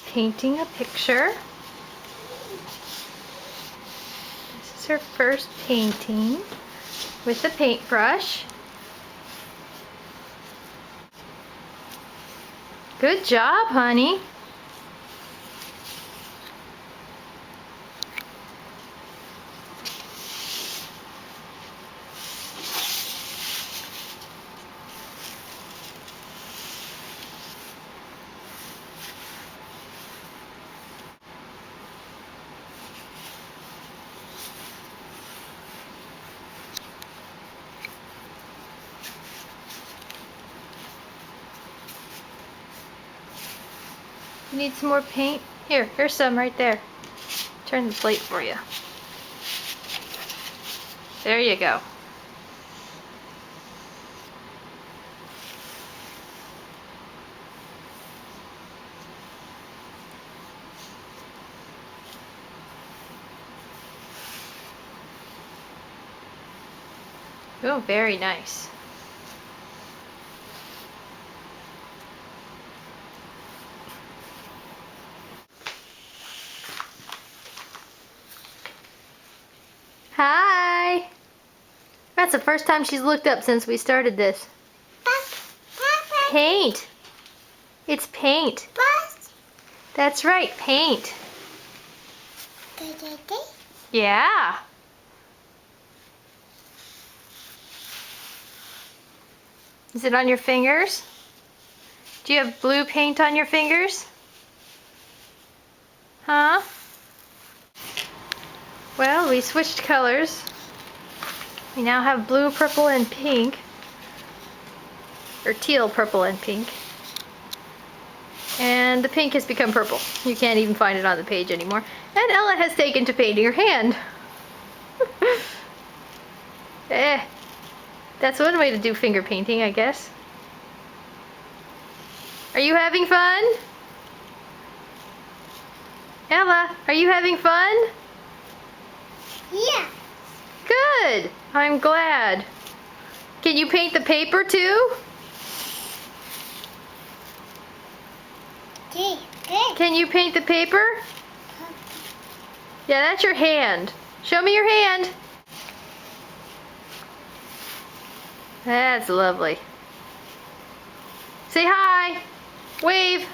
painting a picture. This is her first painting with the paintbrush. Good job, honey. You need some more paint? Here's some right there. Turn the plate for you. There you go. Oh, very nice. Hi! That's the first time she's looked up since we started this. Paint. It's paint. That's right, paint. Yeah. Is it on your fingers? Do you have blue paint on your fingers? Huh? Well, we switched colors. We now have blue, purple, and pink. Or teal, purple, and pink. And the pink has become purple. You can't even find it on the page anymore. And Ella has taken to painting her hand. That's one way to do finger painting, I guess. Are you having fun? Ella, are you having fun? Yeah. Good. I'm glad. Can you paint the paper too? Good. Can you paint the paper? Yeah, that's your hand. Show me your hand. That's lovely. Say hi. Wave.